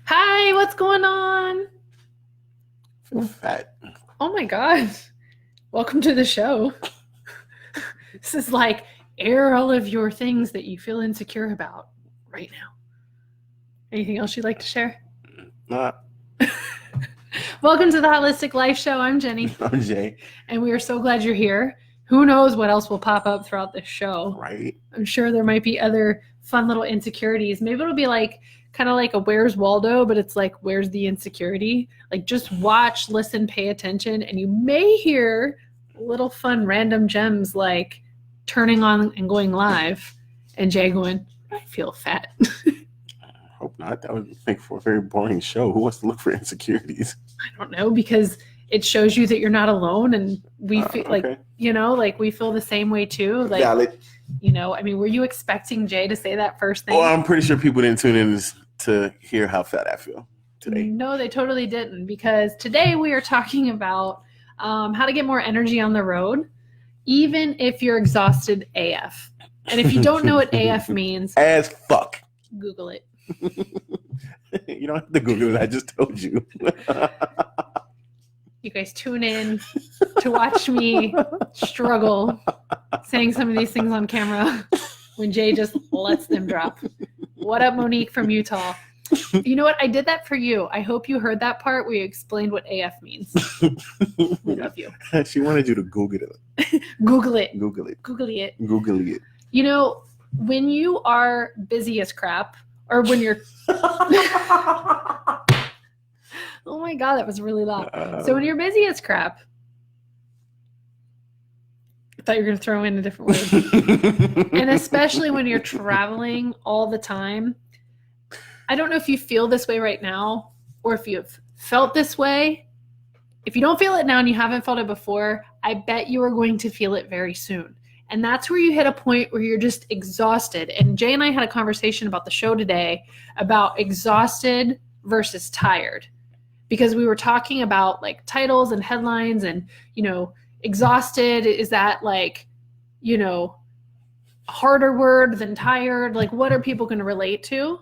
Hi, what's going on? Feel fat. Oh my God. Welcome to the show. This is like air all of your things that you feel insecure about right now. Anything else you'd like to share? Nah, Welcome to the Holistic Life Show. I'm Jenny, I'm Jay. and we are so glad you're here. Who knows what else will pop up throughout this show? Right? I'm sure there might be other fun little insecurities. Maybe it'll be like kind of like a Where's Waldo, but it's like where's the insecurity? Like just watch, listen, pay attention, and you may hear little fun random gems like turning on and going live, and Jay going, I feel fat. Hope not. That would make for a very boring show. Who wants to look for insecurities? I don't know, because it shows you that you're not alone, and we feel like Okay. like we feel the same way too. Like, Valid. I mean, were you expecting Jay to say that first thing? Oh, I'm pretty sure people didn't tune in to hear how fat I feel today. No, they totally didn't, because today we are talking about how to get more energy on the road, even if you're exhausted AF. And if you don't know what AF means, As fuck. Google it. You don't have to Google it. I just told you. You guys tune in to watch me struggle saying some of these things on camera when Jay just lets them drop. What up, Monique from Utah? You know what? I did that for you. I hope you heard that part where you explained what AF means. We love you. She wanted you to Google it. Google it. Google it. Google it. Google it. You know, when you are busy as crap, or when you're oh my God, that was really loud. So when you're busy as crap, I thought you were going to throw in a different word. And especially when you're traveling all the time. I don't know if you feel this way right now or if you've felt this way. If you don't feel it now and you haven't felt it before, I bet you are going to feel it very soon. And that's where you hit a point where you're just exhausted. And Jay and I had a conversation about the show today about exhausted versus tired, because we were talking about like titles and headlines and, exhausted, is that like, a harder word than tired? Like, what are people going to relate to?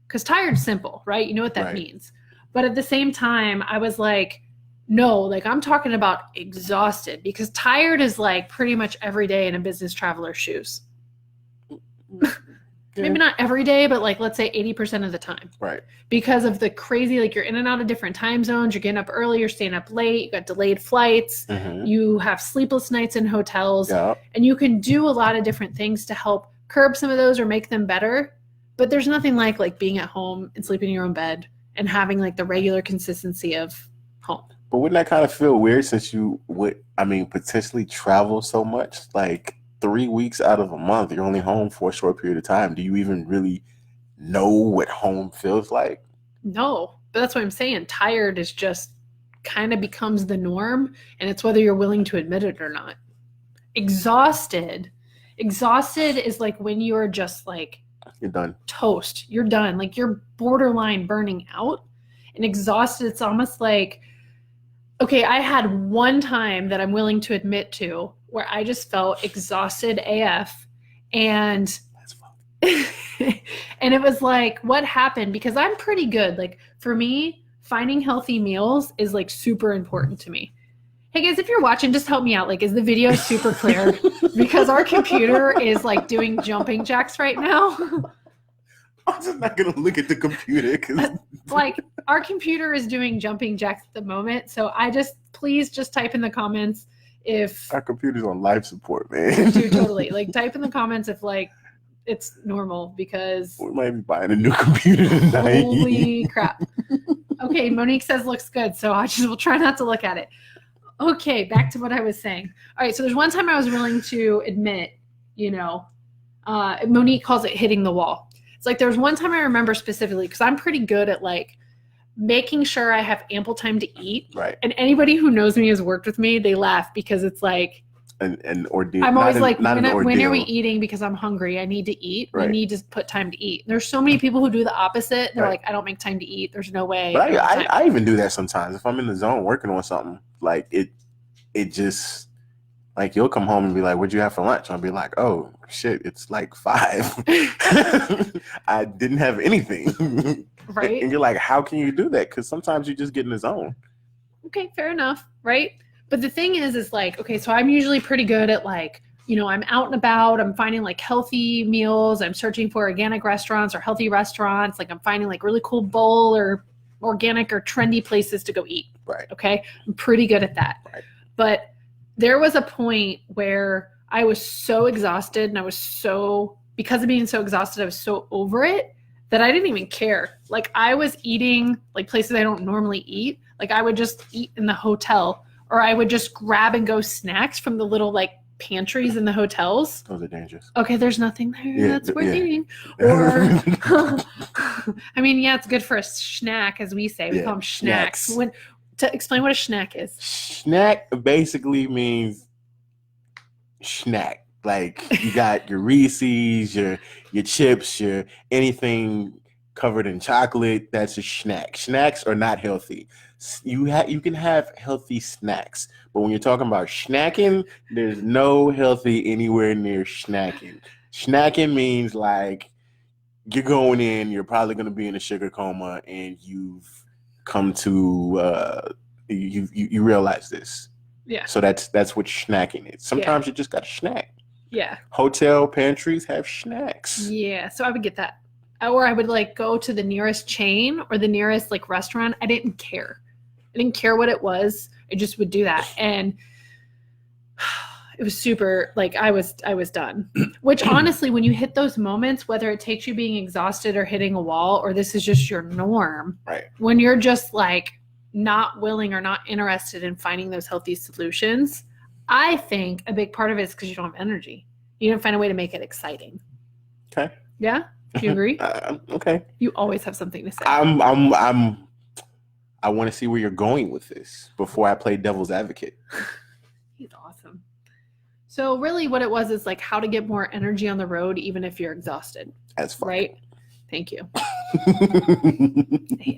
Because tired's simple, right? You know what that means. But at the same time, I was like, no, like I'm talking about exhausted, because tired is like pretty much every day in a business traveler's shoes. Maybe not every day, but like let's say 80% of the time. Right. Because of the crazy, like you're in and out of different time zones, you're getting up early, you're staying up late, you got delayed flights, you have sleepless nights in hotels, and you can do a lot of different things to help curb some of those or make them better. But there's nothing like being at home and sleeping in your own bed and having like the regular consistency of home. But wouldn't that kind of feel weird since you would, potentially travel so much? Like 3 weeks out of a month, you're only home for a short period of time. Do you even really know what home feels like? No, but that's what I'm saying. Tired is just kind of becomes the norm, and it's whether you're willing to admit it or not. Exhausted is like when you're just like, you're done. Toast. You're done. Like you're borderline burning out. And exhausted, it's almost like, okay, I had one time that I'm willing to admit to where I just felt exhausted AF. And That's fun. and it was like, what happened? Because I'm pretty good. Like for me, finding healthy meals is like super important to me. Hey guys, if you're watching, just help me out. Like, is the video super clear? Because our computer is like doing jumping jacks right now. I'm just not gonna look at the computer because like our computer is doing jumping jacks at the moment. So please just type in the comments if our computer's on life support, man. Dude, totally. Like type in the comments if like it's normal, because we might be buying a new computer tonight. Holy crap. Okay, Monique says looks good, so we'll try not to look at it. Okay, back to what I was saying. All right, so there's one time I was willing to admit, Monique calls it hitting the wall. It's like there was one time I remember specifically, because I'm pretty good at like making sure I have ample time to eat. Right. And anybody who knows me has worked with me, they laugh, because it's like an ordeal. I'm always like, when are we eating? Because I'm hungry. I need to eat. Right. We need to put time to eat. There's so many people who do the opposite. They're like, I don't make time to eat. There's no way. But I even do that sometimes. If I'm in the zone working on something, like it just Like, you'll come home and be like, what'd you have for lunch? I'll be like, oh, shit, it's like 5. I didn't have anything. Right? And you're like, how can you do that? Because sometimes you just get in the zone. Okay, fair enough, right? But the thing is like, okay, so I'm usually pretty good at like, I'm out and about, I'm finding like healthy meals, I'm searching for organic restaurants or healthy restaurants, like I'm finding like really cool bowl or organic or trendy places to go eat. Right. Okay, I'm pretty good at that. Right. But there was a point where I was so exhausted and because of being so exhausted, I was so over it that I didn't even care. Like I was eating like places I don't normally eat. Like I would just eat in the hotel, or I would just grab and go snacks from the little like pantries in the hotels. Those are dangerous. Okay, there's nothing there that's worth eating. Or, I mean, yeah, it's good for a snack, as we say. We call them snacks. To explain what a snack is. Snack basically means snack. Like you got your Reese's, your chips, your anything covered in chocolate. That's a snack. Snacks are not healthy. You can have healthy snacks, but when you're talking about snacking, there's no healthy anywhere near snacking. Snacking means like you're going in, you're probably going to be in a sugar coma, and you've come to you realize this. Yeah. So that's what snacking is. Sometimes you just got to snack. Yeah. Hotel pantries have snacks. Yeah. So I would get that. Or I would like go to the nearest chain or the nearest like restaurant. I didn't care. I didn't care what it was. I just would do that. And it was super, like I was done. Which honestly, when you hit those moments, whether it takes you being exhausted or hitting a wall, or this is just your norm, right? When you're just like not willing or not interested in finding those healthy solutions, I think a big part of it is because you don't have energy. You didn't find a way to make it exciting. Okay. Yeah? Do you agree? Okay. You always have something to say. I want to see where you're going with this before I play devil's advocate. He's awesome. So really what it was is like how to get more energy on the road even if you're exhausted. That's fine. Right? Thank you. Yeah.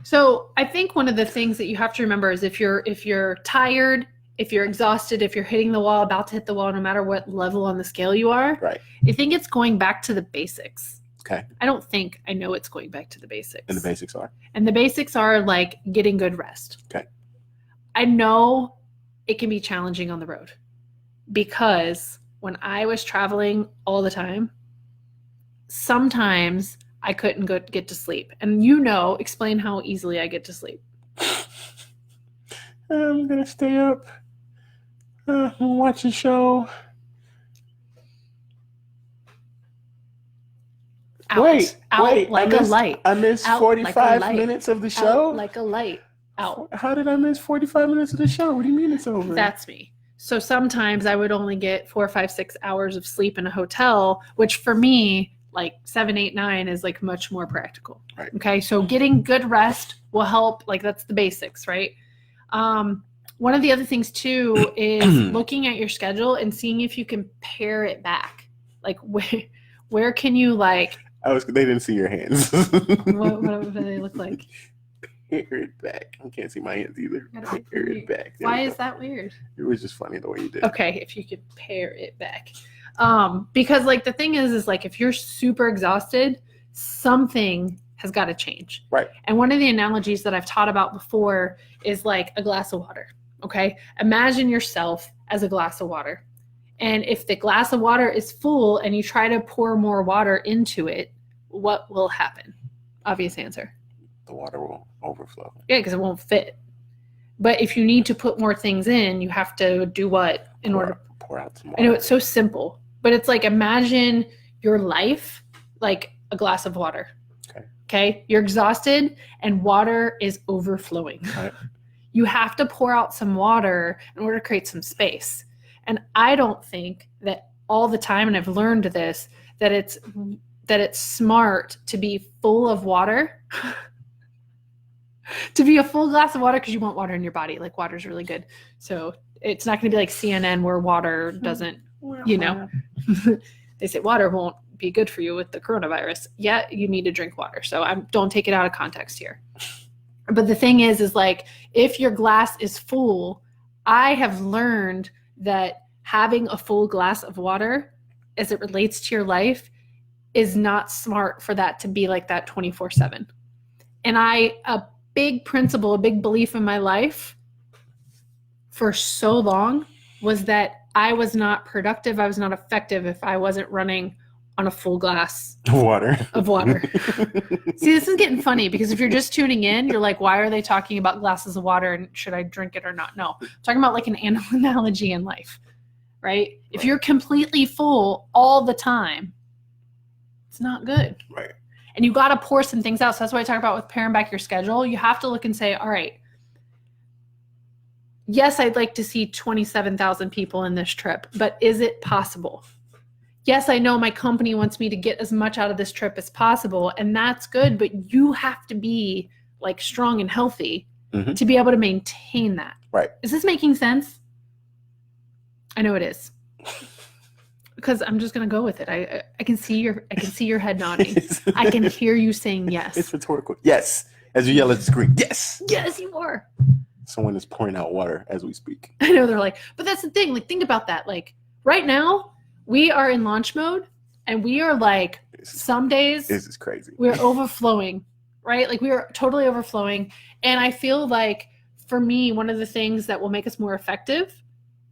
So I think one of the things that you have to remember is if you're tired, if you're exhausted, if you're hitting the wall, about to hit the wall, no matter what level on the scale you are, right? I think it's going back to the basics. Okay. I know it's going back to the basics. And the basics are? And the basics are like getting good rest. Okay. I know it can be challenging on the road because when I was traveling all the time, sometimes I couldn't get to sleep. And explain how easily I get to sleep. I'm going to stay up, watch a show. Wait, like a light. I missed 45 minutes of the show? Out like a light. Out. How did I miss 45 minutes of the show? What do you mean it's over? That's me. So sometimes I would only get 4, 5, 6 hours of sleep in a hotel, which for me, like 7, 8, 9 is like much more practical. Right. Okay. So getting good rest will help. Like that's the basics, right? One of the other things too is looking at your schedule and seeing if you can pare it back. Like where can you like? They didn't see your hands. what do they look like? Pare it back. I can't see my hands either. Pare it back. Why is that weird? It was just funny the way you did. Okay, if you could pare it back. Because like the thing is like if you're super exhausted, something has got to change. Right. And one of the analogies that I've taught about before is like a glass of water. Okay. Imagine yourself as a glass of water. And if the glass of water is full and you try to pour more water into it, what will happen? Obvious answer. The water will overflow. Yeah, because it won't fit. But if you need to put more things in, you have to do what in order to pour out some more. I know it's so simple, but it's like imagine your life like a glass of water. Okay. You're exhausted and water is overflowing. Right. You have to pour out some water in order to create some space. And I don't think that all the time, and I've learned this, that it's smart to be full of water, to be a full glass of water because you want water in your body. Like water is really good. So it's not going to be like CNN where water doesn't, they say water won't be good for you with the coronavirus. Yeah, you need to drink water. So don't take it out of context here. But the thing is like if your glass is full, I have learned that having a full glass of water as it relates to your life is not smart for that to be like that 24/7. And a big principle, a big belief in my life for so long was that I was not productive, I was not effective if I wasn't running on a full glass Water. of water. See, this is getting funny because if you're just tuning in, you're like, why are they talking about glasses of water and should I drink it or not? No, I'm talking about like an animal analogy in life, right? If you're completely full all the time, it's not good. Right. And you got to pour some things out. So that's why I talk about with paring back your schedule. You have to look and say, all right, yes, I'd like to see 27,000 people in this trip, but is it possible? Yes, I know my company wants me to get as much out of this trip as possible, and that's good, but you have to be like strong and healthy to be able to maintain that. Right. Is this making sense? I know it is. Because I'm just gonna go with it. I can see your head nodding. I can hear you saying yes. It's rhetorical. Yes. As you yell at the screen. Yes. Yes, you are. Someone is pouring out water as we speak. I know they're like, but that's the thing. Like, think about that. Like, right now, we are in launch mode, and we are like, some days this is crazy. We're overflowing, right? Like, we are totally overflowing. And I feel like, for me, one of the things that will make us more effective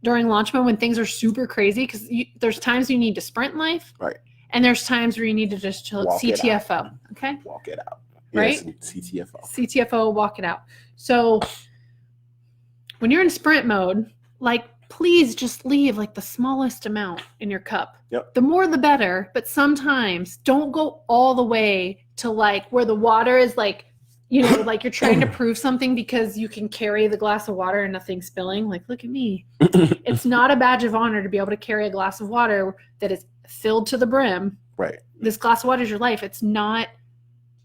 during launch mode when things are super crazy, because there's times you need to sprint in life, right? And there's times where you need to just chill. CTFO, okay? Walk it out, right? Yes, CTFO. CTFO, walk it out. So when you're in sprint mode, like, please just leave like the smallest amount in your cup. Yep. The more the better, but sometimes don't go all the way to like where the water is like, you know, like you're trying to prove something because you can carry the glass of water and nothing spilling. Like, look at me. It's not a badge of honor to be able to carry a glass of water that is filled to the brim. Right. This glass of water is your life. It's not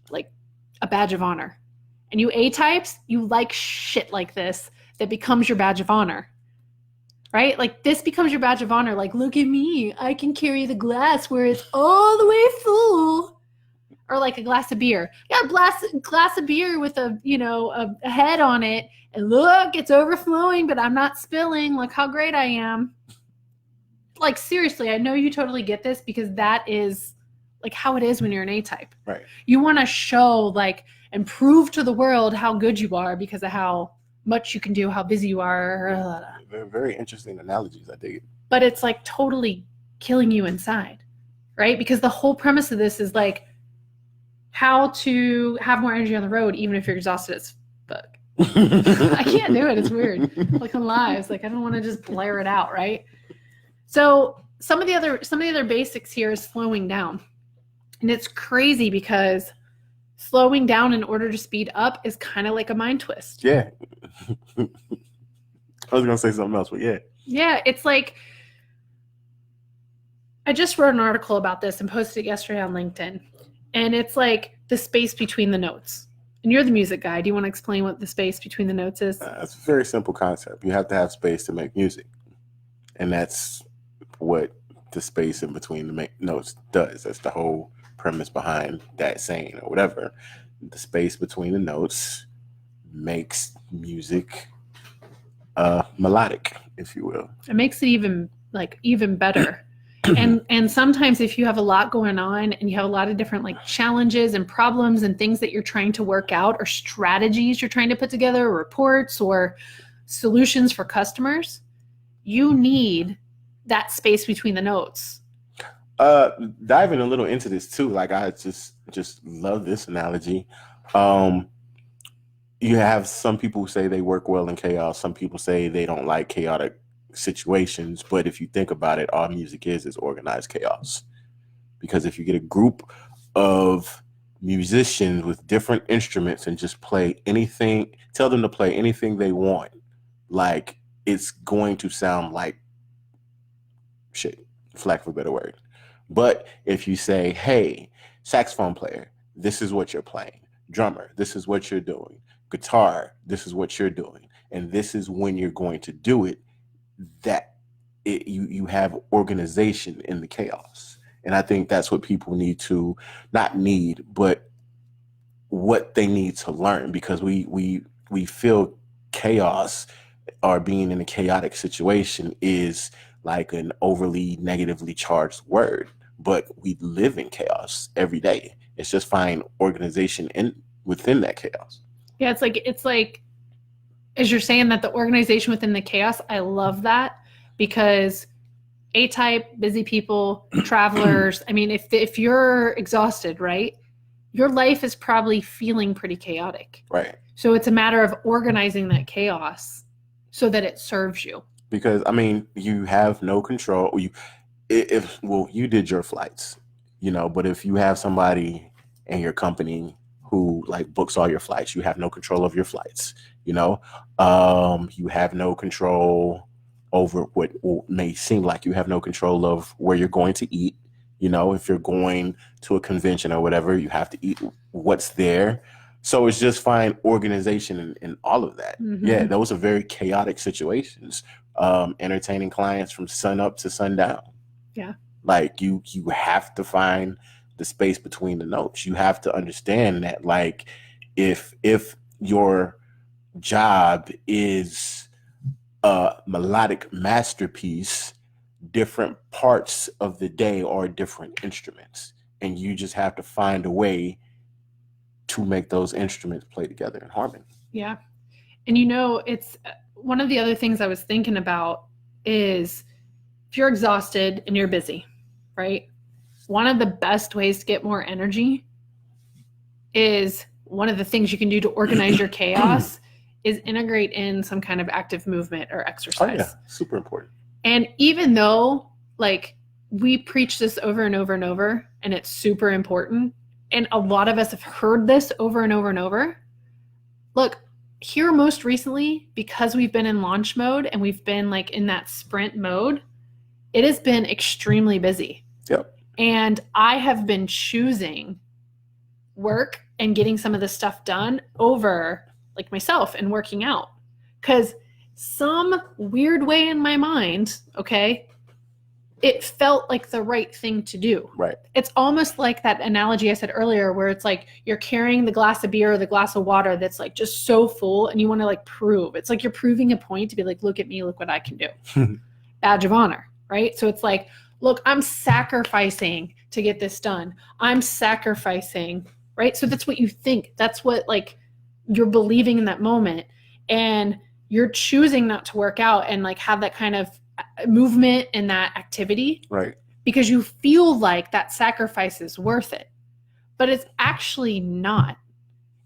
like a badge of honor. And you A-types, you like shit like this that becomes your badge of honor. Right? Like, this becomes your badge of honor. Like, look at me. I can carry the glass where it's all the way full. Or like a glass of beer. Yeah, a glass of beer with a, you know, a head on it. And look, it's overflowing, but I'm not spilling. Look how great I am. Like, seriously, I know you totally get this because that is like how it is when you're an A-type. Right. You want to show like and prove to the world how good you are because of how much you can do, how busy you are. They're very interesting analogies. I dig it. But it's like totally killing you inside, right? Because the whole premise of this is like how to have more energy on the road, even if you're exhausted as fuck. I can't do it. It's weird. Like on lives, like I don't want to just blare it out, right? So some of the other basics here is slowing down, and it's crazy because slowing down in order to speed up is kind of like a mind twist. Yeah. I was gonna say something else, but yeah. Yeah, it's like I just wrote an article about this and posted it yesterday on LinkedIn. And it's like the space between the notes. And you're the music guy. Do you want to explain what the space between the notes is? It's a very simple concept. You have to have space to make music. And that's what the space in between the notes does. That's the whole premise behind that saying or whatever. The space between the notes makes music melodic, if you will. It makes it even better. And sometimes if you have a lot going on and you have a lot of different like challenges and problems and things that you're trying to work out or strategies you're trying to put together or reports or solutions for customers, you need that space between the notes. Diving a little into this too, like I just love this analogy. You have some people who say they work well in chaos. Some people say they don't like chaotic situations, but if you think about it, all music is organized chaos. Because if you get a group of musicians with different instruments and just play anything, tell them to play anything they want, like it's going to sound like shit, flack for a better word. But if you say, hey, saxophone player, this is what you're playing. Drummer, this is what you're doing. Guitar, this is what you're doing. And this is when you're going to do it. You have organization in the chaos. And I think that's what people need to but what they need to learn, because we feel chaos or being in a chaotic situation is like an overly negatively charged word, but we live in chaos every day. It's just find organization in within that chaos. Yeah, it's like as you're saying that the organization within the chaos, I love that because A-type, busy people, travelers, I mean, if you're exhausted, right? Your life is probably feeling pretty chaotic. Right. So it's a matter of organizing that chaos so that it serves you. Because I mean, you have no control. You did your flights, but if you have somebody in your company who like books all your flights, you have no control of your flights. You have no control over what may seem like you have no control of where you're going to eat. If you're going to a convention or whatever, you have to eat what's there. So it's just find organization in all of that. Mm-hmm. Yeah, those are very chaotic situations. Entertaining clients from sun up to sundown. Yeah. Like you have to find the space between the notes. You have to understand that like if your job is a melodic masterpiece, different parts of the day are different instruments, and you just have to find a way to make those instruments play together in harmony. Yeah. And it's one of the other things I was thinking about is if you're exhausted and you're busy, right? One of the best ways to get more energy is one of the things you can do to organize your chaos is integrate in some kind of active movement or exercise. Oh yeah, super important. And even though like we preach this over and over and over, and it's super important, and a lot of us have heard this over and over and over, look, here most recently, because we've been in launch mode and we've been like in that sprint mode, it has been extremely busy. Yep. And I have been choosing work and getting some of this stuff done over like myself and working out. Because some weird way in my mind, okay, it felt like the right thing to do. Right. It's almost like that analogy I said earlier where it's like you're carrying the glass of beer or the glass of water that's like just so full and you want to like prove. It's like you're proving a point to be like, look at me, look what I can do. Badge of honor, right? So it's like, look, I'm sacrificing to get this done. I'm sacrificing, right? So that's what you think. That's what like you're believing in that moment. And you're choosing not to work out and like have that kind of movement and that activity, right? Because you feel like that sacrifice is worth it, but it's actually not.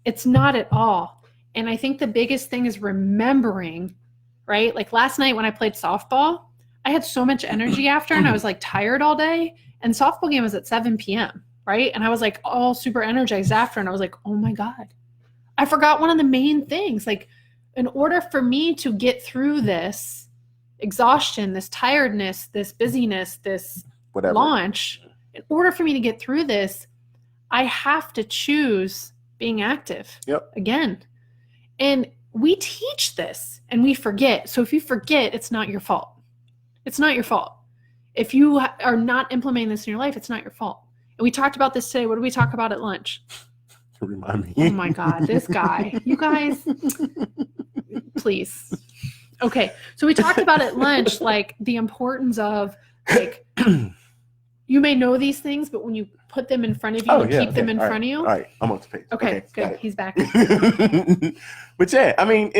It's not at all. And I think the biggest thing is remembering, right? Like last night when I played softball, I had so much energy after and I was like tired all day, and softball game was at 7 p.m. right? And I was like all super energized after, and I was like, oh my God, I forgot one of the main things. Like in order for me to get through this exhaustion, this tiredness, this busyness, this whatever launch, in order for me to get through this, I have to choose being active. Yep. Again. And we teach this and we forget. So if you forget, it's not your fault. It's not your fault. If you are not implementing this in your life, it's not your fault. And we talked about this today. What did we talk about at lunch? Remind me. Oh my God, this guy. You guys, please. Okay, so we talked about at lunch, like the importance of like, you may know these things, but when you put them in front of you keep them in front of you. All right, I'm on the page. Okay, good. He's back. But yeah, I mean,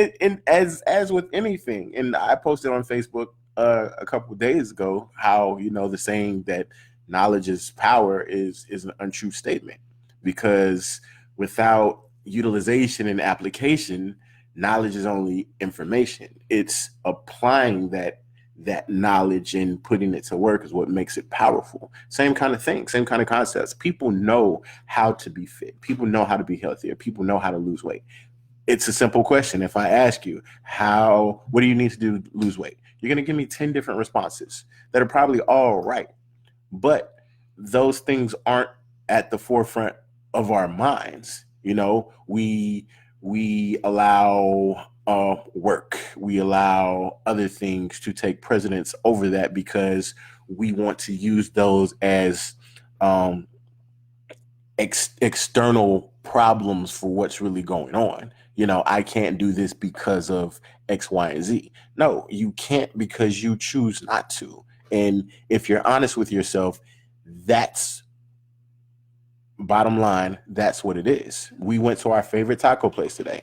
as with anything, and I posted on Facebook a couple of days ago how the saying that knowledge is power is an untrue statement, because without utilization and application, knowledge is only information. It's applying that knowledge and putting it to work is what makes it powerful. Same kind of thing, same kind of concepts. People know how to be fit. People know how to be healthier. People know how to lose weight. It's a simple question. If I ask you, what do you need to do to lose weight? You're going to give me 10 different responses that are probably all right. But those things aren't at the forefront of our minds. We allow work, we allow other things to take precedence over that because we want to use those as external problems for what's really going on. I can't do this because of X, Y, and Z. No, you can't because you choose not to. And if you're honest with yourself, that's bottom line. That's what it is. We went to our favorite taco place today.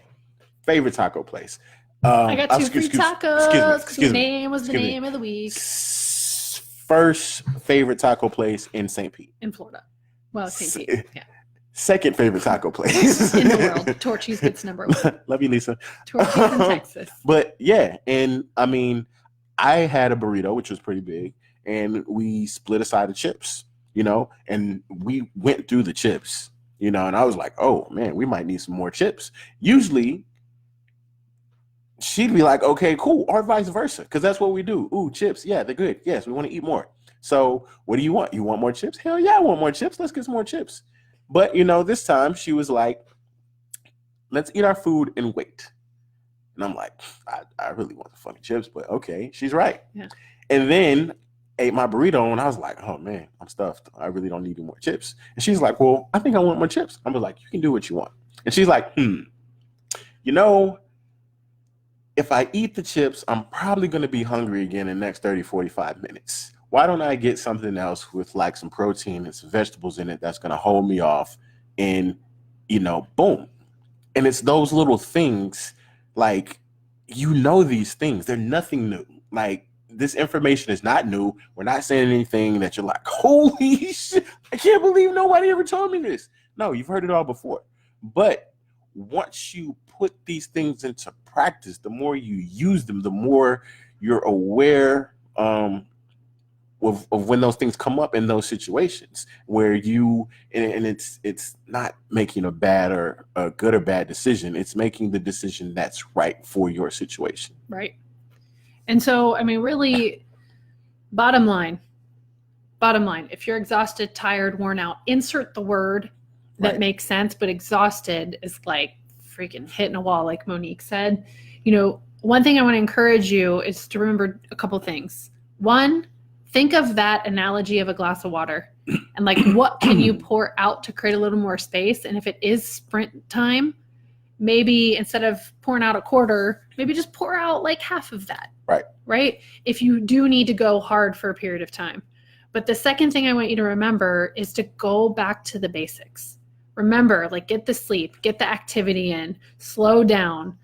Favorite taco place. I got 2 free tacos because your name was the name of the week. First favorite taco place in St. Pete. In Florida. Well, St. Pete. Yeah. Second favorite taco place in the world. Torchy's gets number 1. Love you, Lisa. Torchy's in Texas. But yeah, and I mean, I had a burrito, which was pretty big, and we split a side of chips, and we went through the chips, and I was like, oh man, we might need some more chips. Usually she'd be like, okay, cool, or vice versa, because that's what we do. Ooh, chips, yeah, they're good. Yes, we want to eat more. So what do you want? You want more chips? Hell yeah, I want more chips. Let's get some more chips. But, this time she was like, let's eat our food and wait. And I'm like, I really want the fucking chips, but okay, she's right. Yeah. And then ate my burrito, and I was like, oh man, I'm stuffed. I really don't need any more chips. And she's like, well, I think I want more chips. I was like, you can do what you want. And she's like, if I eat the chips, I'm probably going to be hungry again in the next 30, 45 minutes. Why don't I get something else with like some protein and some vegetables in it that's going to hold me off and, boom. And it's those little things, like, these things. They're nothing new. Like, this information is not new. We're not saying anything that you're like, holy shit, I can't believe nobody ever told me this. No, you've heard it all before. But once you put these things into practice, the more you use them, the more you're aware of when those things come up in those situations where and it's not making a bad or a good or bad decision. It's making the decision that's right for your situation. Right. And so, I mean, really, bottom line, if you're exhausted, tired, worn out, insert the word that makes sense, but exhausted is like freaking hitting a wall, like Monique said. One thing I want to encourage you is to remember a couple things. One, think of that analogy of a glass of water and like, what can you pour out to create a little more space? And if it is sprint time, maybe instead of pouring out a quarter, maybe just pour out like half of that. Right? If you do need to go hard for a period of time. But the second thing I want you to remember is to go back to the basics. Remember, like, get the sleep, get the activity in, slow down,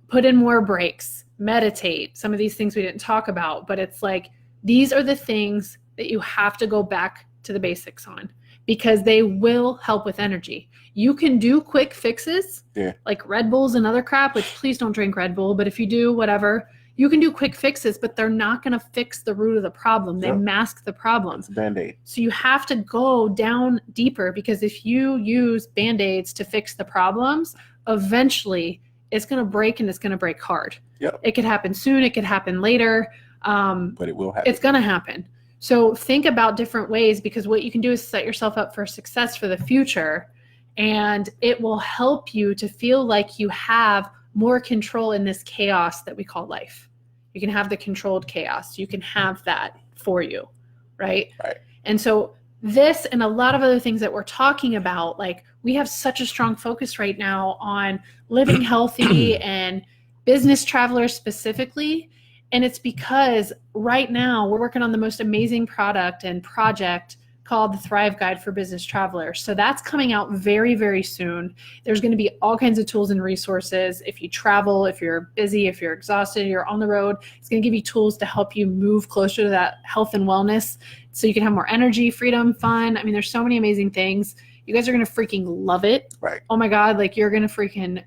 put in more breaks, meditate. Some of these things we didn't talk about, but it's like, these are the things that you have to go back to the basics on because they will help with energy. You can do quick fixes like Red Bulls and other crap, which please don't drink Red Bull, but if you do, whatever, you can do quick fixes, but they're not going to fix the root of the problem. They mask the problem. It's a Band-Aid. So you have to go down deeper because if you use Band-Aids to fix the problems, eventually it's going to break and it's going to break hard. Yep. It could happen soon. It could happen later. But it will happen. It's going to happen. So think about different ways because what you can do is set yourself up for success for the future, and it will help you to feel like you have more control in this chaos that we call life. You can have the controlled chaos. You can have that for you, right? Right. And so this and a lot of other things that we're talking about, like we have such a strong focus right now on living healthy and business travelers specifically. And it's because right now we're working on the most amazing product and project called the Thrive Guide for Business Travelers. So that's coming out very, very soon. There's going to be all kinds of tools and resources. If you travel, if you're busy, if you're exhausted, you're on the road, it's going to give you tools to help you move closer to that health and wellness so you can have more energy, freedom, fun. I mean, there's so many amazing things. You guys are going to freaking love it. Right. Oh my God, like you're going to freaking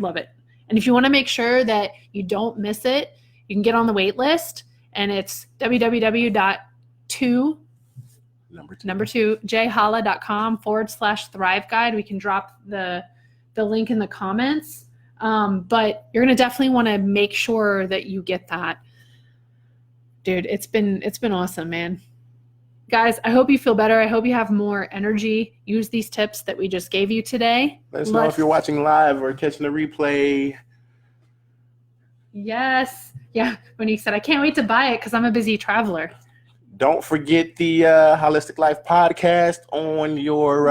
love it. And if you want to make sure that you don't miss it, you can get on the wait list, and it's www.jhala.com/Thrive Guide. We can drop the link in the comments. But you're going to definitely want to make sure that you get that. Dude, it's been awesome, man. Guys, I hope you feel better. I hope you have more energy. Use these tips that we just gave you today. Let us know if you're watching live or catching the replay. Yes. Yeah. When he said, I can't wait to buy it because I'm a busy traveler. Don't forget the Holistic Life podcast on your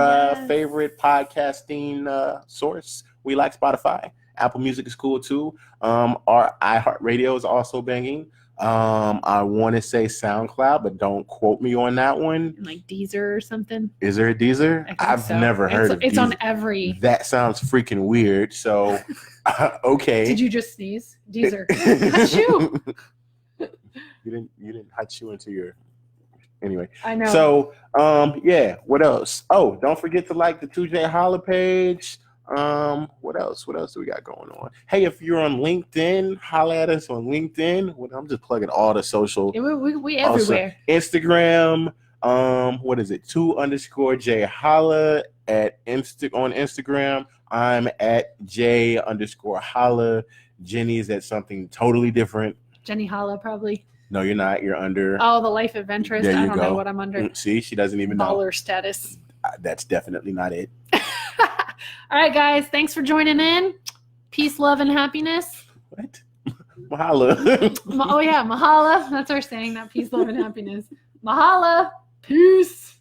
favorite podcasting source. We like Spotify. Apple Music is cool too. Our iHeartRadio is also banging. I want to say SoundCloud, but don't quote me on that one. Like Deezer or something. Is there a Deezer? I've never heard of it. It's on every. That sounds freaking weird. So, okay. Did you just sneeze? Deezer. Achoo! You didn't achoo into your. Anyway. I know. So, yeah. What else? Oh, don't forget to like the 2J Holla page. What else do we got going on? Hey, if you're on LinkedIn, holla at us on LinkedIn. Well, I'm just plugging all the social. Yeah, we also, everywhere. Instagram. What is it? 2_J Holla on Instagram. I'm at J_Holla. Jenny's at something totally different. Jenny Holla, probably. No, you're not. You're under. Oh, the Life Adventurist. I don't know what I'm under. See, she doesn't even know. Baller status. That's definitely not it. All right, guys. Thanks for joining in. Peace, love, and happiness. What? Mahala. Oh, yeah. Mahala. That's our saying, not peace, love, and happiness. Mahala. Peace.